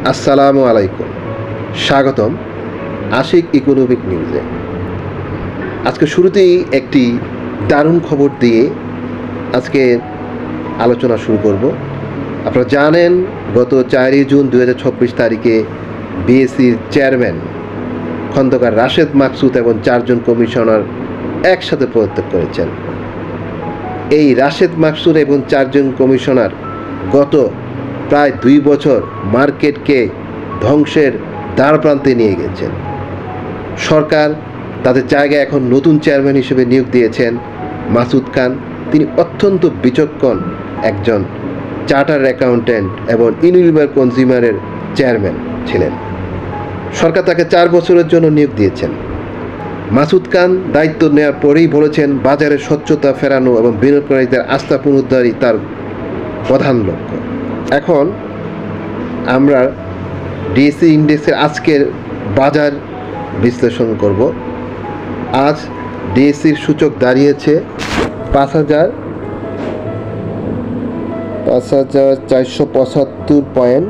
আসসালামু আলাইকুম, স্বাগতম আশিক ইকোনমিক নিউজে। আজকে শুরুতেই একটি দারুণ খবর দিয়ে আজকে আলোচনা শুরু করব। আপনারা জানেন গত 4 জুন 2026 তারিখে বিএসসির চেয়ারম্যান খন্দকার রাশেদ মাকসুদ এবং 4 জন কমিশনার একসাথে পদত্যাগ করেছেন। এই রাশেদ মাকসুদ এবং 4 জন কমিশনার গত প্রায় 2 বছর মার্কেটকে ধ্বংসের দ্বারপ্রান্তে নিয়ে গেছেন। সরকার তাদের জায়গায় এখন নতুন চেয়ারম্যান হিসেবে নিয়োগ দিয়েছেন মাসুদ খান। তিনি অত্যন্ত বিচক্ষণ একজন চার্টার্ড অ্যাকাউন্ট্যান্ট এবং ইউনিলিভার কনজিউমারের চেয়ারম্যান ছিলেন। সরকার তাকে 4 বছরের জন্য নিয়োগ দিয়েছেন। মাসুদ খান দায়িত্ব নেওয়ার পরেই বলেছেন বাজারে স্বচ্ছতা ফেরানো এবং বিনিয়োগকারীদের আস্থা পুনরুদ্ধারই তার প্রধান লক্ষ্য। এখন আমরা ডিএসসি ইন্ডেক্সের আজকের বাজার বিশ্লেষণ করব। আজ ডিএসসির সূচক দাঁড়িয়েছে 5,475 পয়েন্ট,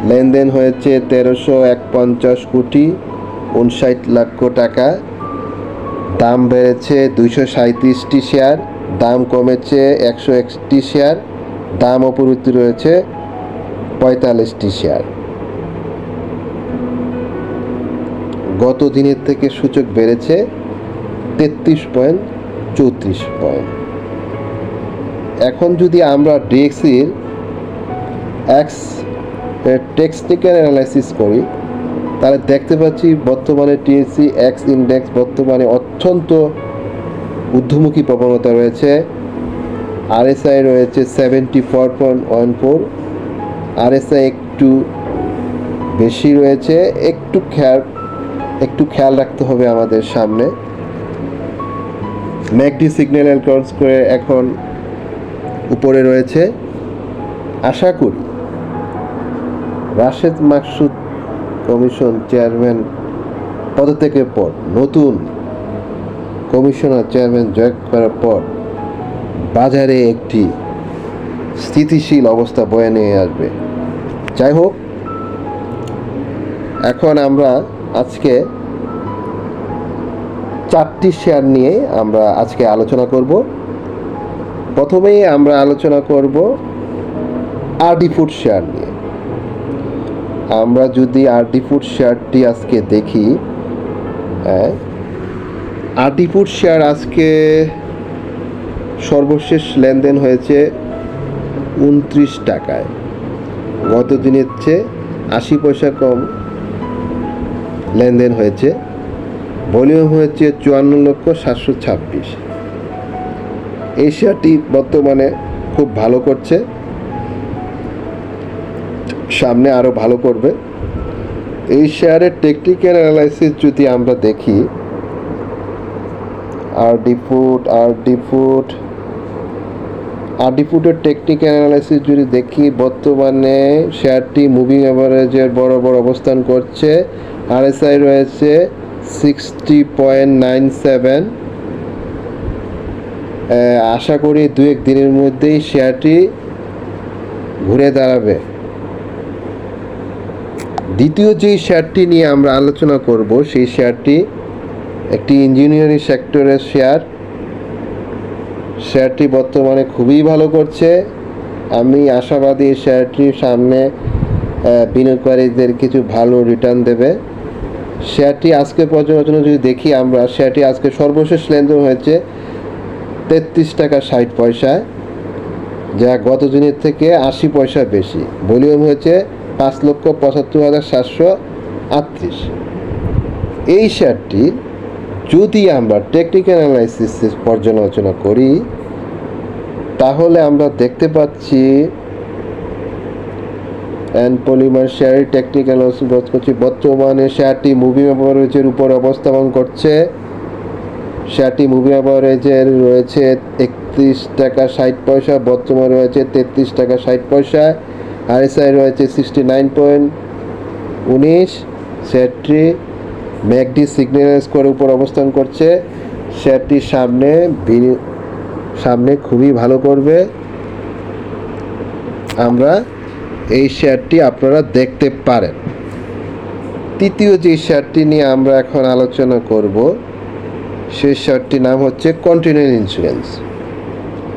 লেনদেন হয়েছে 1351 কোটি 59 লক্ষ টাকা, দাম বেড়েছে 237টি শেয়ার, দাম কমেছে 101টি শেয়ার, দাম অপরিবর্তিত রয়েছে 45টি শেয়ার। গত দিনের থেকে সূচক বেড়েছে 33.34 পয়েন্ট। এখন যদি আমরা ডিএক্সির টেকনিক্যাল অ্যানালাইসিস করি তাহলে দেখতে পাচ্ছি বর্তমানে টিএসসি এক্স ইন্ডেক্স বর্তমানে অত্যন্ত ঊর্ধ্বমুখী প্রবণতা রয়েছে। আরএসআই রয়েছে 74.14, আরএসআই একটু বেশি রয়েছে, একটু খেয়াল রাখতে হবে আমাদের সামনে। ম্যাকডি সিগন্যাল ক্রস করে এখন উপরে রয়েছে। আশা করি রাশেদ মাকসুদ কমিশন চেয়ারম্যান পদত্যাগের পর নতুন কমিশনার চেয়ারম্যান জয় করার পর বাজারে একটি স্থিতিশীল অবস্থা বয়ে নিয়ে আসবে। যাই হোক, এখন আমরা আজকে 4টি শেয়ার নিয়ে আমরা আজকে আলোচনা করব। প্রথমেই আমরা আলোচনা করব আরডি ফুড শেয়ার নিয়ে। আমরা যদি আরডি ফুড শেয়ারটি আজকে দেখি, আরডি ফুড শেয়ার আজকে সর্বশেষ লেনদেন হয়েছে 29 টাকায়, গত দিনের চেয়ে 80 পয়সা কম লেনদেন হয়েছে। ভলিউম হয়েছে 54,726,000। এই শেয়ারটি বর্তমানে খুব ভালো করছে, সামনে আরও ভালো করবে। এই শেয়ারের টেকনিক্যাল অ্যানালাইসিস যদি আমরা দেখি, আরডি ফুডের টেকনিক্যাল অ্যানালাইসিস যদি দেখি, বর্তমানে শেয়ারটি মুভিং অ্যাভারেজের বরাবর অবস্থান করছে। আরএসআই রয়েছে 60.97। আশা করি 2-1 দিনের মধ্যেই শেয়ারটি ঘুরে দাঁড়াবে। দ্বিতীয় যে শেয়ারটি নিয়ে আমরা আলোচনা করব সেই শেয়ারটি একটি ইঞ্জিনিয়ারিং সেক্টরের শেয়ারটি বর্তমানে খুবই ভালো করছে। আমি আশাবাদী এই শেয়ারটির সামনে বিনিয়োগকারীদের কিছু ভালো রিটার্ন দেবে। শেয়ারটি আজকে পর্যালোচনা যদি দেখি আমরা, শেয়ারটি আজকে সর্বশেষ লেনদেন হয়েছে 33 টাকা 60 পয়সায়, যা গত দিনের থেকে 80 পয়সা বেশি। ভলিউম হয়েছে 5,75,738। এই শেয়ারটি যদি আমরা টেকনিক্যাল অ্যানালাইসিস পর্যালোচনা করি তাহলে আমরা দেখতে পাচ্ছি পলিমার শেয়ারের টেকনিক্যাল অ্যানালাইসিস করছি। বর্তমানে শেয়ারটি মুভিং অ্যাভারেজের উপর অবস্থান করছে। শেয়ারটি মুভিং অ্যাভারেজের রয়েছে 31 টাকা 60 পয়সা, বর্তমানে রয়েছে 33 টাকা 60 পয়সা। আরএসআই রয়েছে 69.19। শেয়ারটি ম্যাকডি সিগন্যাল স্কোরের উপর অবস্থান করছে। শেয়ারটি সামনে খুবই ভালো করবে। আমরা এই শেয়ারটি আপনারা দেখতে পারেন। তৃতীয় যে শেয়ারটি নিয়ে আমরা এখন আলোচনা করব সেই শেয়ারটির নাম হচ্ছে কন্টিনিউয়াল ইন্স্যুরেন্স।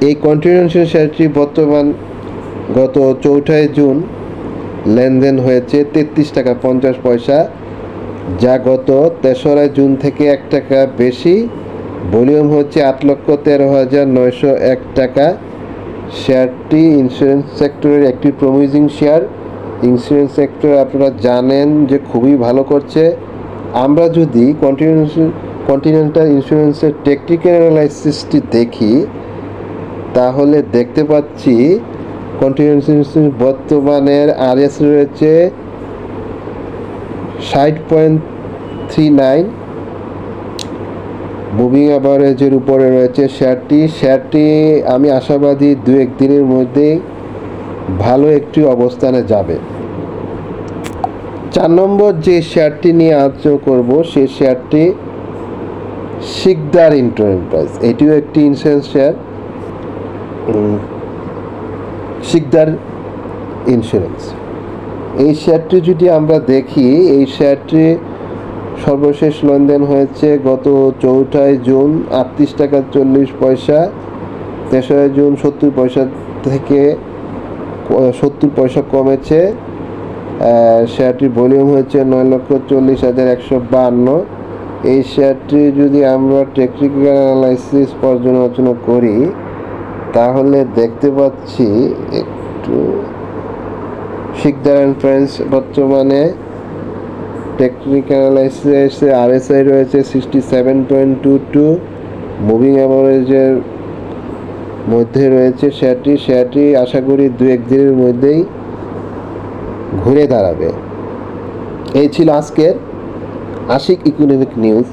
এই কন্টিনিউয়াল ইন্স্যুরেন্স শেয়ারটি বর্তমান গত 4 জুন লেনদেন হয়েছে 33 টাকা 50 পয়সা, যা গত 3রা জুন থেকে 1 টাকা বেশি। ভলিউম হচ্ছে 8,13,901 টাকা। শেয়ারটি ইন্স্যুরেন্স সেক্টরের একটি প্রমিজিং শেয়ার। ইন্স্যুরেন্স সেক্টর আপনারা জানেন যে খুবই ভালো করছে। আমরা যদি কন্টিনেন্টাল ইন্স্যুরেন্সের টেকনিক্যাল অ্যানালাইসিসটি দেখি তাহলে দেখতে পাচ্ছি কন্টিনেন্টাল ইন্স্যুরেন্স বর্তমানের আরএস রয়েছে 60.39, মুভিং অ্যাভারেজের উপরে রয়েছে শেয়ারটি আমি আশাবাদী 2-1 দিনের মধ্যেই ভালো একটি অবস্থানে যাবে। 4 নম্বর যে শেয়ারটি নিয়ে আলোচনা করব সেই শেয়ারটি শিকদার এন্টারপ্রাইজ। এটিও একটি ইন্স্যুরেন্স শেয়ার, শিকদার ইন্স্যুরেন্স। এই শেয়ারটি যদি আমরা দেখি, এই শেয়ারটি সর্বশেষ লেনদেন হয়েছে গত 4 জুন 38 টাকা 40 পয়সা। 3রা জুন 70 পয়সা থেকে 70 পয়সা কমেছে। শেয়ারটির ভলিউম হয়েছে 9,40,152। এই শেয়ারটি যদি আমরা টেকনিক্যাল অ্যানালাইসিস পর্যালোচনা করি তাহলে দেখতে পাচ্ছি একটু শিকদার এন্টারপ্রাইজ বর্তমানে টেকনিক্যাল অ্যানালাইসিসে আরএসআই রয়েছে 67.22, মুভিং অ্যাভারেজের মধ্যে রয়েছে শেয়ারটি আশা করি 2-1 দিনের মধ্যেই ঘুরে দাঁড়াবে। এই ছিল আজকের আশিক ইকোনমিক নিউজ।